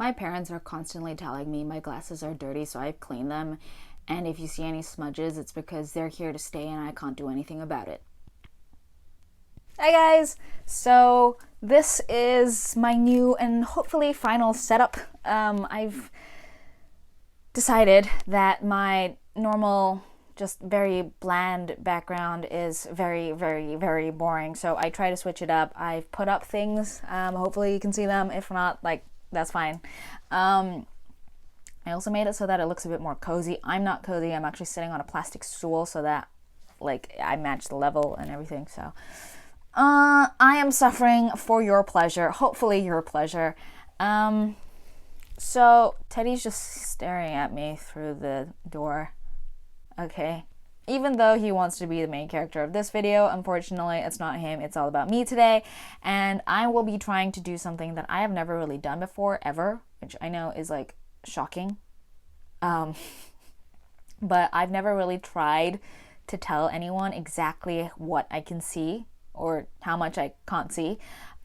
My parents are constantly telling me my glasses are dirty, so I've cleaned them. And if you see any smudges, it's because they're here to stay and I can't do anything about it. Hi guys! So this is my new and hopefully final setup. I've decided that my normal, just very bland background is very, very, very boring. So I try to switch it up. I've put up things. Hopefully you can see them. If not, that's fine. I also made it so that it looks a bit more cozy. I'm not cozy. I'm actually sitting on a plastic stool so that I match the level and everything. So I am suffering for your pleasure. Hopefully your pleasure. So Teddy's just staring at me through the door. Okay. Even though he wants to be the main character of this video, unfortunately, it's not him. It's all about me today. And I will be trying to do something that I have never really done before, ever, which I know is shocking. But I've never really tried to tell anyone exactly what I can see or how much I can't see.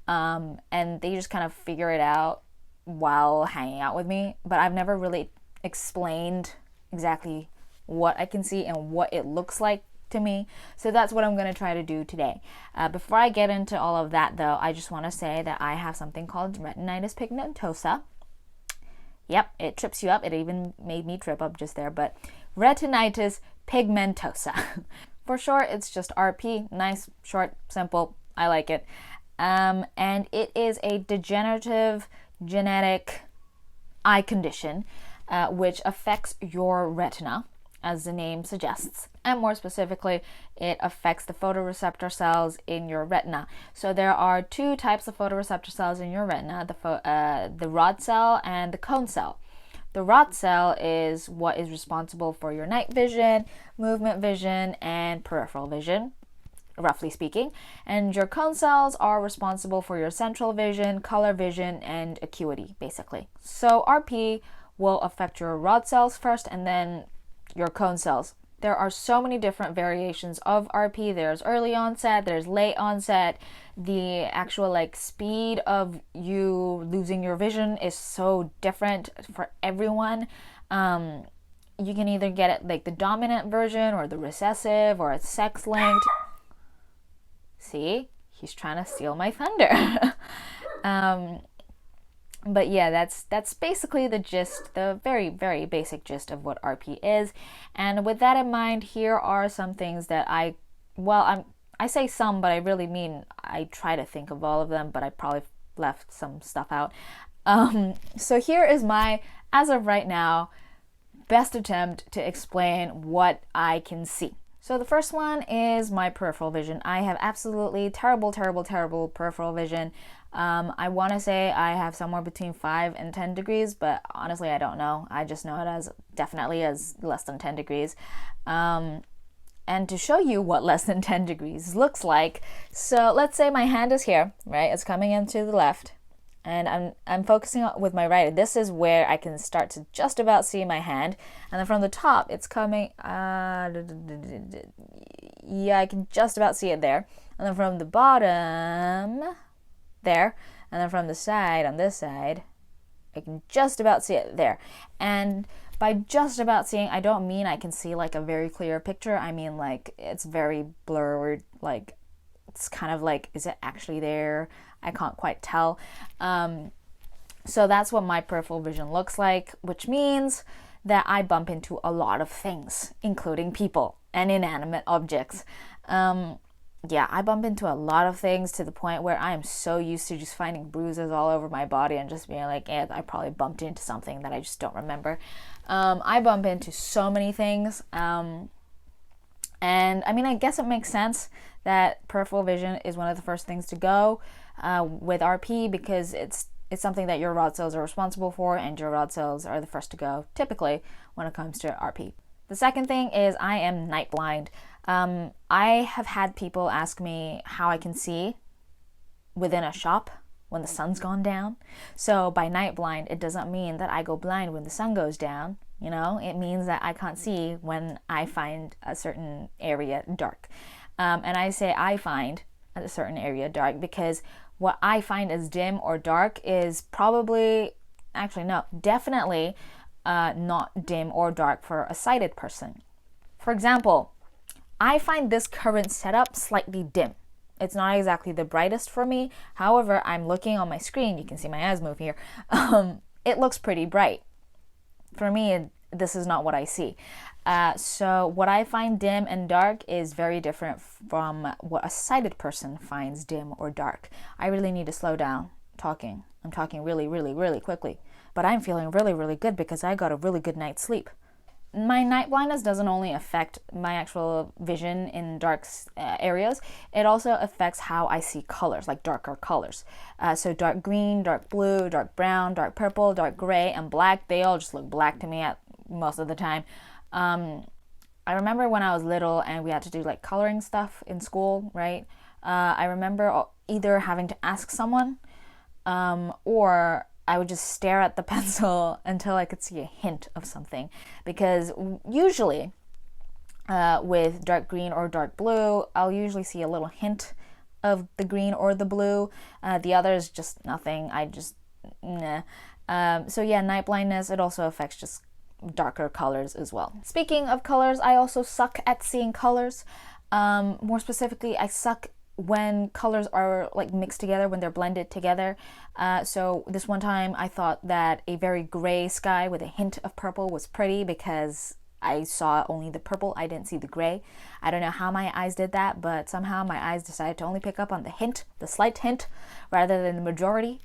And they just kind of figure it out while hanging out with me. But I've never really explained exactly what I can see and what it looks like to me. So that's what I'm going to try to do today. Before I get into all of that though, I just want to say that I have something called retinitis pigmentosa. Yep, it trips you up. It even made me trip up just there, but retinitis pigmentosa. For short, it's just RP. Nice, short, simple. I like it. And it is a degenerative genetic eye condition which affects your retina, as the name suggests, and more specifically, it affects the photoreceptor cells in your retina. So there are two types of photoreceptor cells in your retina, the rod cell and the cone cell. The rod cell is what is responsible for your night vision, movement vision, and peripheral vision, roughly speaking. And your cone cells are responsible for your central vision, color vision, and acuity, basically. So RP will affect your rod cells first and then your cone cells. There are so many different variations of RP. There's early onset, there's late onset. The actual speed of you losing your vision is so different for everyone. You can either get it the dominant version or the recessive or it's sex linked. See, he's trying to steal my thunder. But yeah, that's basically the gist, the very, very basic gist of what RP is. And with that in mind, here are some things that I say some, but I really mean I try to think of all of them, but I probably left some stuff out. So here is my, as of right now, best attempt to explain what I can see. So the first one is my peripheral vision. I have absolutely terrible, terrible, terrible peripheral vision. I want to say I have somewhere between 5 and 10 degrees, but honestly, I don't know. I just know it as definitely as less than 10 degrees. And to show you what less than 10 degrees looks like, so let's say my hand is here, right? It's coming into the left, and I'm focusing on with my right. This is where I can start to just about see my hand, and then from the top, it's coming. Yeah, I can just about see it there, and then from the bottom. There, and then from the side, on this side, I can just about see it there. And by just about seeing, I don't mean I can see a very clear picture. I mean it's very blurred, it's kind of is it actually there? I can't quite tell. So that's what my peripheral vision looks like, which means that I bump into a lot of things, including people and inanimate objects. Yeah, I bump into a lot of things to the point where I am so used to just finding bruises all over my body and just being I probably bumped into something that I just don't remember. I bump into so many things. And I mean, I guess it makes sense that peripheral vision is one of the first things to go with RP because it's something that your rod cells are responsible for, and your rod cells are the first to go typically when it comes to RP. The second thing is I am night blind. I have had people ask me how I can see within a shop when the sun's gone down. So by night blind, it doesn't mean that I go blind when the sun goes down. It means that I can't see when I find a certain area dark. And I say I find a certain area dark because what I find as dim or dark is probably actually no, definitely not dim or dark for a sighted person. For example, I find this current setup slightly dim. It's not exactly the brightest for me. However, I'm looking on my screen. You can see my eyes move here. It looks pretty bright. For me, this is not what I see. So what I find dim and dark is very different from what a sighted person finds dim or dark. I really need to slow down talking. I'm talking really, really, really quickly. But I'm feeling really, really good because I got a really good night's sleep. My night blindness doesn't only affect my actual vision in dark areas, it also affects how I see colors, like darker colors. So dark green, dark blue, dark brown, dark purple, dark gray, and black, they all just look black to me at most of the time. I remember when I was little and we had to do like coloring stuff in school, right? I remember either having to ask someone or I would just stare at the pencil until I could see a hint of something. Because usually with dark green or dark blue, I'll usually see a little hint of the green or the blue. The others, just nothing. I just, nah. So yeah, night blindness, it also affects just darker colors as well. Speaking of colors, I also suck at seeing colors. More specifically, I suck when colors are like mixed together, when they're blended together. So this one time I thought that a very gray sky with a hint of purple was pretty because I saw only the purple, I didn't see the gray. I don't know how my eyes did that, but somehow my eyes decided to only pick up on the hint, the slight hint, rather than the majority.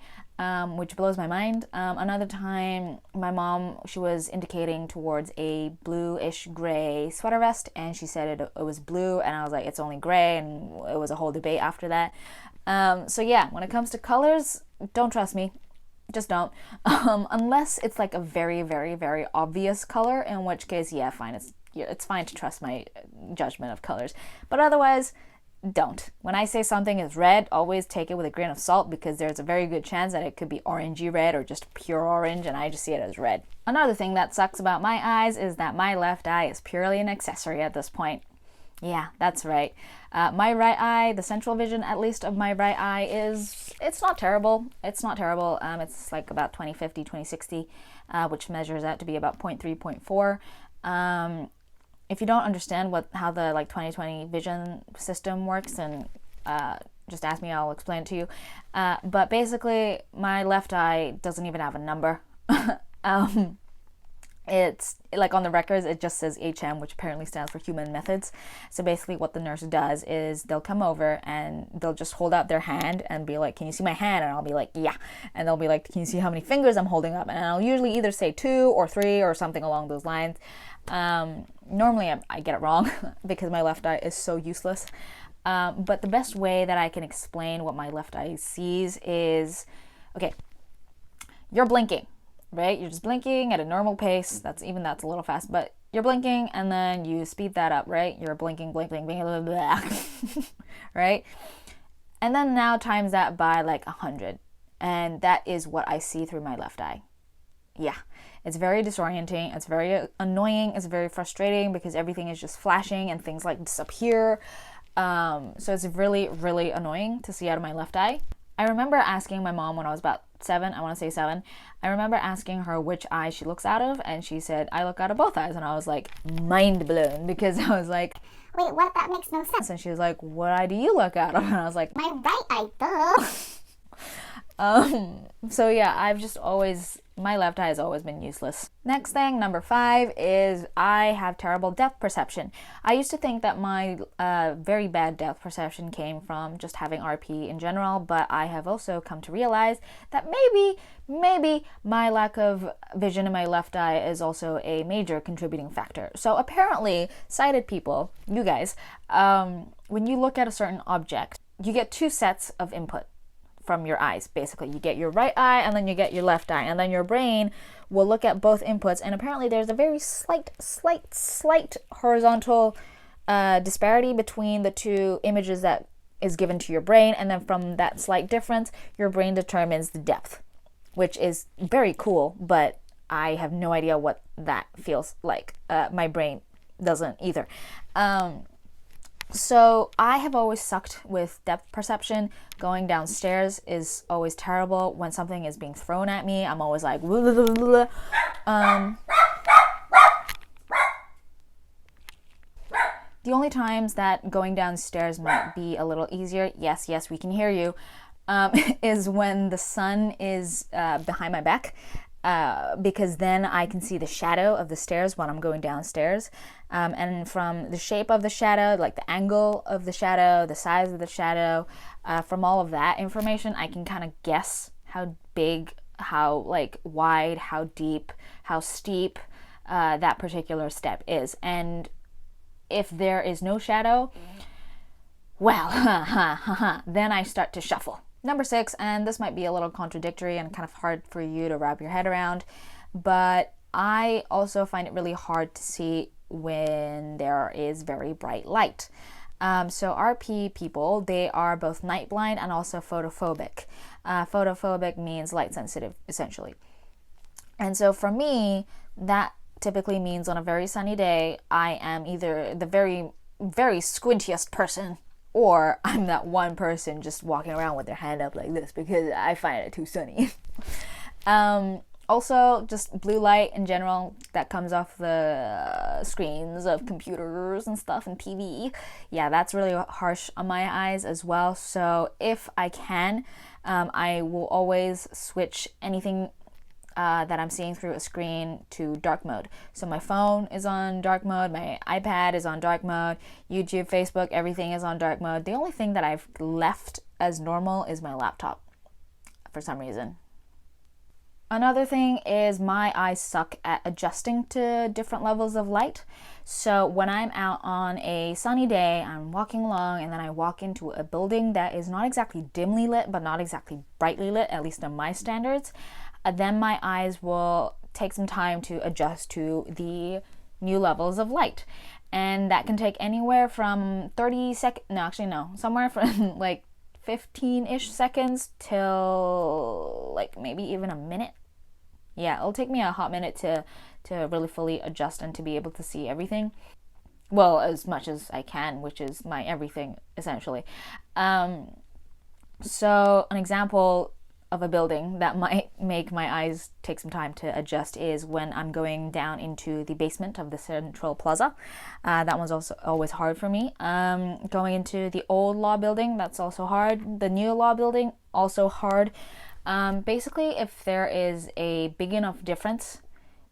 Which blows my mind. Another time, my mom, she was indicating towards a bluish gray sweater vest, and she said it was blue, and I was like, it's only gray, and it was a whole debate after that. So yeah, when it comes to colors, don't trust me. Just don't. Unless it's like a very, very, very obvious color, in which case, yeah, fine. It's fine to trust my judgment of colors. But otherwise, don't. When I say something is red, always take it with a grain of salt because there's a very good chance that it could be orangey red or just pure orange, and I just see it as red. Another thing that sucks about my eyes is that my left eye is purely an accessory at this point. Yeah, that's right. My right eye, the central vision at least of my right eye it's not terrible. It's not terrible. It's like about 20/50, 20/60, which measures out to be about 0.3, 0.4. If you don't understand how the like 20/20 vision system works, then just ask me, I'll explain it to you. But basically, my left eye doesn't even have a number. It's like on the records, it just says HM, which apparently stands for human methods. So basically what the nurse does is they'll come over and they'll just hold out their hand and be like, can you see my hand? And I'll be like, yeah. And they'll be like, can you see how many fingers I'm holding up? And I'll usually either say 2 or 3 or something along those lines. Normally I get it wrong because my left eye is so useless. But the best way that I can explain what my left eye sees is, okay, you're blinking, right? You're just blinking at a normal pace. That's a little fast, but you're blinking and then you speed that up, right? You're blinking, blink, blink, blink, blah, blah, blah. Right? And then now times that by like 100. And that is what I see through my left eye. Yeah. It's very disorienting. It's very annoying. It's very frustrating because everything is just flashing and things like disappear. So it's really, really annoying to see out of my left eye. I remember asking my mom when I was about 7, I want to say 7, I remember asking her which eye she looks out of, and she said, I look out of both eyes, and I was like, mind blown, because I was like, wait, what? That makes no sense. and she was like, what eye do you look out of? And I was like, my right eye, duh. So yeah, my left eye has always been useless. Next thing, number 5, is I have terrible depth perception. I used to think that my very bad depth perception came from just having RP in general, but I have also come to realize that maybe my lack of vision in my left eye is also a major contributing factor. So apparently, sighted people, you guys, when you look at a certain object, you get 2 sets of input from your eyes. Basically, you get your right eye and then you get your left eye, and then your brain will look at both inputs, and apparently there's a very slight horizontal disparity between the 2 images that is given to your brain, and then from that slight difference your brain determines the depth, which is very cool, but I have no idea what that feels like. My brain doesn't either. So I have always sucked with depth perception. Going downstairs is always terrible. When something is being thrown at me, I'm always like, the only times that going downstairs might be a little easier, yes, we can hear you, is when the sun is behind my back. Because then I can see the shadow of the stairs when I'm going downstairs. And from the shape of the shadow, like the angle of the shadow, the size of the shadow, from all of that information, I can kind of guess how big, how like wide, how deep, how steep that particular step is. And if there is no shadow, well, then I start to shuffle. Number 6, and this might be a little contradictory and kind of hard for you to wrap your head around, but I also find it really hard to see when there is very bright light. So RP people, they are both night blind and also photophobic. Photophobic means light sensitive, essentially. And so for me, that typically means on a very sunny day, I am either the very, very squintiest person, or I'm that one person just walking around with their hand up like this because I find it too sunny. Also, just blue light in general that comes off the screens of computers and stuff and TV. Yeah, that's really harsh on my eyes as well. So if I can, I will always switch anything that I'm seeing through a screen to dark mode. So my phone is on dark mode, my iPad is on dark mode, YouTube, Facebook, everything is on dark mode. The only thing that I've left as normal is my laptop for some reason. Another thing is my eyes suck at adjusting to different levels of light. So when I'm out on a sunny day, I'm walking along and then I walk into a building that is not exactly dimly lit, but not exactly brightly lit, at least on my standards, then my eyes will take some time to adjust to the new levels of light. And that can take anywhere from 30 seconds, somewhere from like 15-ish seconds till like maybe even a minute. Yeah, it'll take me a hot minute to really fully adjust and to be able to see everything. Well, as much as I can, which is my everything, essentially. So an example of a building that might make my eyes take some time to adjust is when I'm going down into the basement of the Central Plaza. That one's also always hard for me. Going into the old law building, that's also hard. The new law building, also hard. Basically, if there is a big enough difference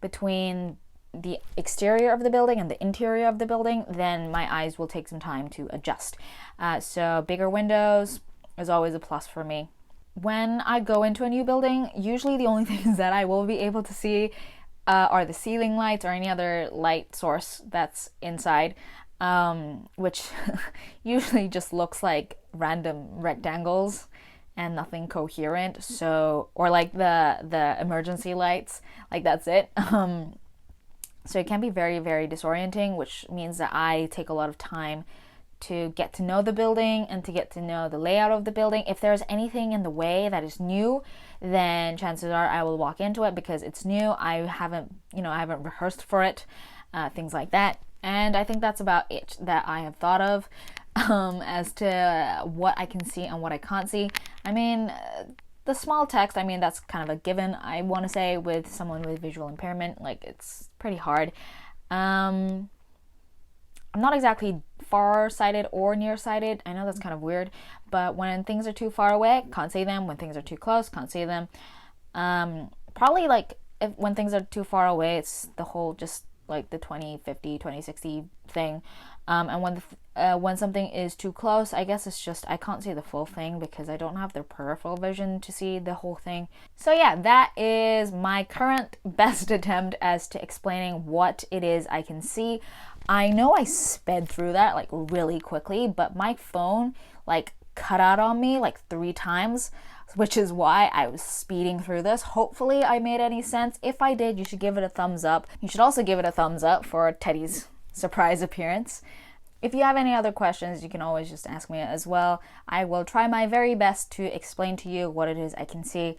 between the exterior of the building and the interior of the building, then my eyes will take some time to adjust. So bigger windows is always a plus for me. When I go into a new building, usually the only things that I will be able to see are the ceiling lights or any other light source that's inside, which usually just looks like random rectangles and nothing coherent. So, or like the emergency lights, like that's it. So it can be very, very disorienting, which means that I take a lot of time to get to know the building and to get to know the layout of the building. If there's anything in the way that is new, then chances are I will walk into it because it's new. I haven't rehearsed for it, things like that. And I think that's about it that I have thought of as to what I can see and what I can't see. I mean, the small text, that's kind of a given, I want to say, with someone with visual impairment. Like, it's pretty hard. I'm not exactly far-sighted or nearsighted. I know that's kind of weird, but when things are too far away, can't see them. When things are too close, can't see them. Probably like when things are too far away, it's the whole just like the 20/50, 20/60 thing. And when something is too close, I guess it's just I can't see the full thing because I don't have the peripheral vision to see the whole thing. So yeah, that is my current best attempt as to explaining what it is I can see. I know I sped through that like really quickly, but my phone like cut out on me like 3 times, which is why I was speeding through this. Hopefully I made any sense. If I did, you should give it a thumbs up. You should also give it a thumbs up for Teddy's surprise appearance. If you have any other questions, you can always just ask me as well. I will try my very best to explain to you what it is I can see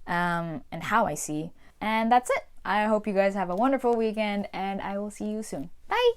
and how I see. And that's it. I hope you guys have a wonderful weekend, and I will see you soon. Bye!